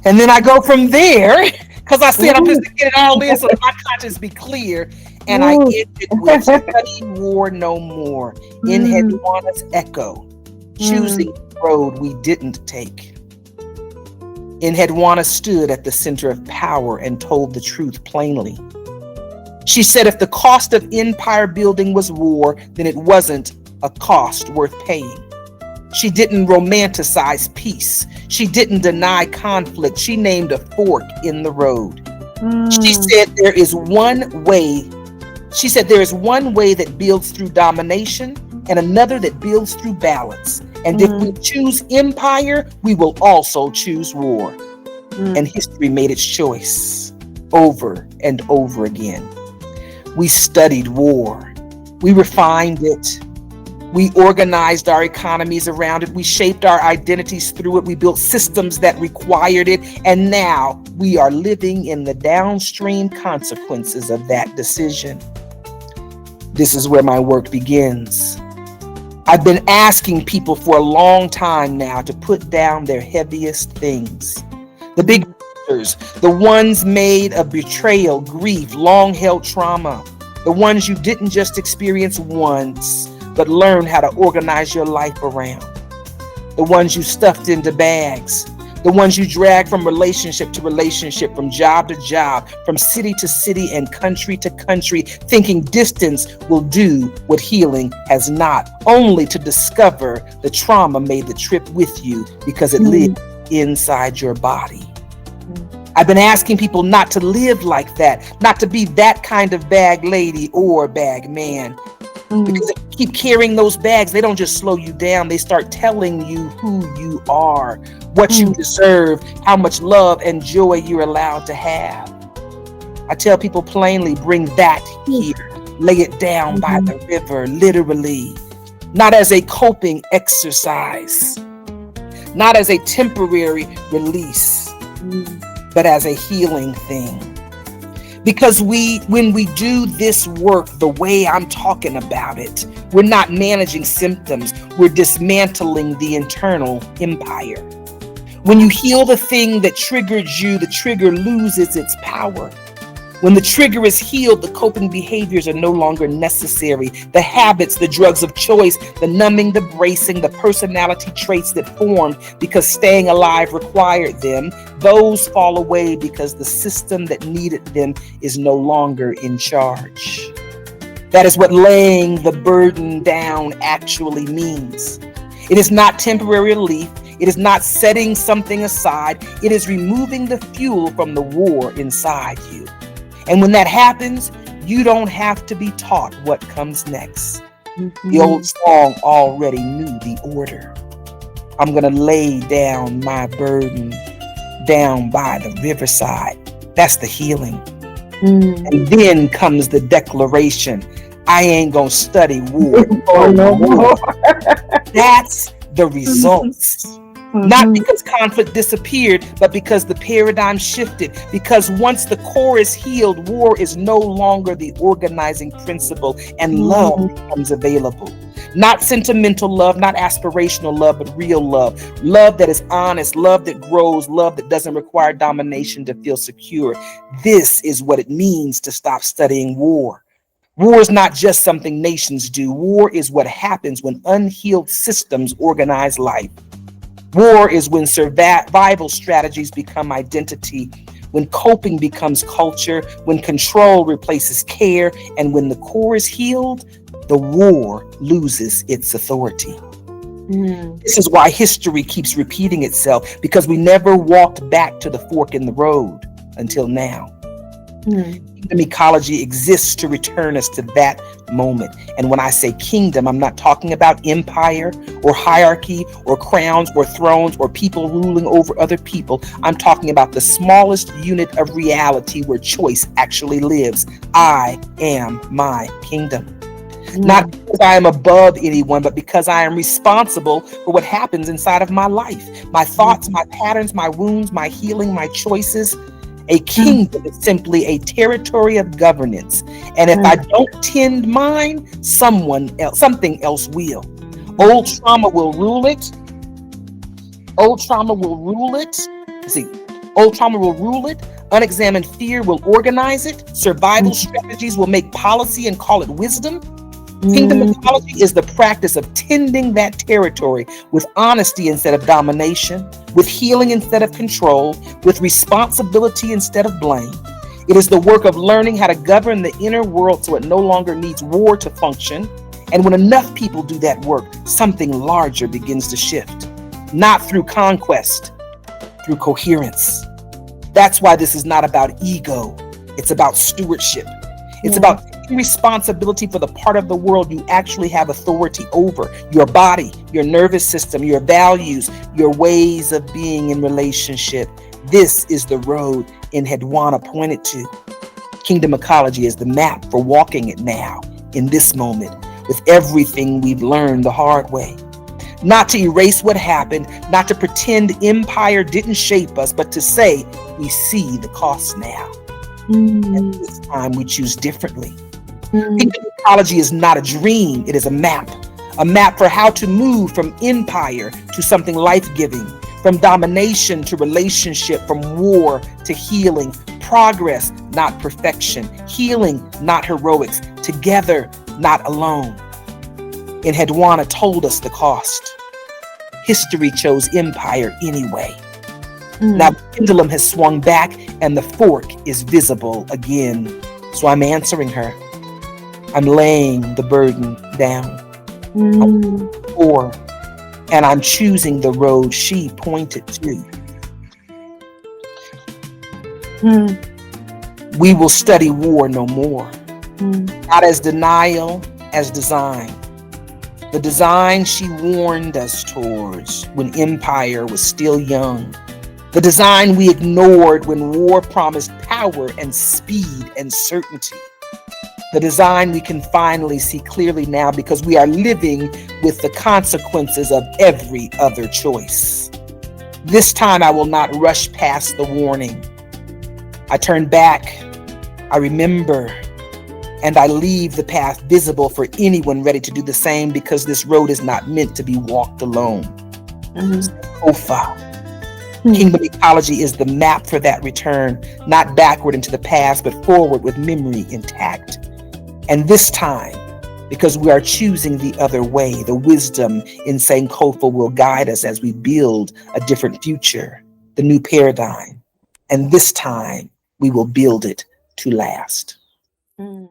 And then I go from there, because I said I'm just Ooh. to get it all in so that my conscience be clear. And I Ooh. end it with study war no more. Mm, Enheduanna's echo, mm, choosing the road we didn't take. Enheduanna stood at the center of power and told the truth plainly. She said if the cost of empire building was war, then it wasn't a cost worth paying. She didn't romanticize peace. She didn't deny conflict. She named a fork in the road. She mm, said there is one way. She said there is one way that builds through domination and another that builds through balance. And if we mm, choose empire, we will also choose war. And mm, history made its choice over and over again. We studied war. We refined it. We organized our economies around it. We shaped our identities through it. We built systems that required it. And now we are living in the downstream consequences of that decision. This is where my work begins. I've been asking people for a long time now to put down their heaviest things. The big mm, monsters, the ones made of betrayal, grief, long held trauma, the ones you didn't just experience once, but learn how to organize your life around, the ones you stuffed into bags, the ones you drag from relationship to relationship, from job to job, from city to city and country to country, thinking distance will do what healing has not, only to discover the trauma made the trip with you because it mm, lived inside your body. mm, I've been asking people not to live like that, not to be that kind of bag lady or bag man. mm, Because if you keep carrying those bags, they don't just slow you down. They start telling you who you are, what you mm, deserve, how much love and joy you're allowed to have. I tell people plainly, bring that mm, here. Lay it down by mhm, the river, literally. Not as a coping exercise, not as a temporary release, mm, but as a healing thing. Because when we do this work the way I'm talking about it, we're not managing symptoms, we're dismantling the internal empire. When you heal the thing that triggered you, the trigger loses its power. When the trigger is healed, the coping behaviors are no longer necessary. The habits, the drugs of choice, the numbing, the bracing, the personality traits that formed because staying alive required them, those fall away because the system that needed them is no longer in charge. That is what laying the burden down actually means. It is not temporary relief. It is not setting something aside. It is removing the fuel from the war inside you. And when that happens, you don't have to be taught what comes next. The old mhm, song already knew the order. I'm going to lay down my burden down by the riverside. That's the healing. mm. And then comes the declaration, I ain't going to study war Or no no more. more. That's the Mhm, results. Not mhm, because conflict disappeared, but because the paradigm shifted. Because once the core is healed, war is no longer the organizing principle and love mm, becomes available. Not sentimental love, not aspirational love, but real love. Love that is honest, love that grows, love that doesn't require domination to feel secure. This is what it means to stop studying war. War is not just something nations do. War is what happens when unhealed systems organize life. War is when survival strategies become identity, when coping becomes culture, when control replaces care, and when the core is healed, the war loses its authority. mm, This is why history keeps repeating itself, because we never walked back to the fork in the road until now. mm, Kingdom ecology exists to return us to that moment. And when I say kingdom, I'm not talking about empire or hierarchy or crowns or thrones or people ruling over other people. I'm talking about the smallest unit of reality where choice actually lives. I am my kingdom. Not mm, because I am above anyone, but because I am responsible for what happens inside of my life. My thoughts, mhm, my patterns, my wounds, my healing, my choices. A mm, kingdom is simply a territory of governance. And if I mm, don't tend mine, something else will. Old mhm, trauma will rule it. Old trauma will rule it. See, Old trauma will rule it. Unexamined fear will organize it. Survival strategies will make policy and call it wisdom. Kingdom mm, ecology is the practice of tending that territory with honesty instead of domination, with healing instead of control, with responsibility instead of blame. It is the work of learning how to govern the inner world so it no longer needs war to function. And when enough people do that work, something larger begins to shift. Not through conquest, through coherence. That's why this is not about ego. It's about stewardship. It's yeah. about taking responsibility for the part of the world you actually have authority over: your body, your nervous system, your values, your ways of being in relationship. This is the road Enheduanna pointed to. Kingdom Ecology is the map for walking it now, in this moment, with everything we've learned the hard way. Not to erase what happened, not to pretend empire didn't shape us, but to say we see the cost now. And Mm, this time we choose differently. mm, Kingdom Ecology is not a dream, it is a map for how to move from empire to something life giving, from domination to relationship, from war to healing, progress, not perfection, healing, not heroics, together, not alone. Enheduanna told us the cost. History chose empire anyway. Now mm, the pendulum has swung back and the fork is visible again. So I'm answering her. I'm laying the burden down. mm, Or, and I'm choosing the road she pointed to. mm, We will study war no more, mm, not as denial, as design. The design she warned us towards when empire was still young. The design we ignored when war promised power and speed and certainty. The design we can finally see clearly now because we are living with the consequences of every other choice. This time I will not rush past the warning. I turn back, I remember, and I leave the path visible for anyone ready to do the same because this road is not meant to be walked alone. mm, Ofa. mm, Kingdom Ecology is the map for that return, not backward into the past, but forward with memory intact. And this time, because we are choosing the other way, the wisdom in Sankofa will guide us as we build a different future, the new paradigm. And this time, we will build it to last. mm.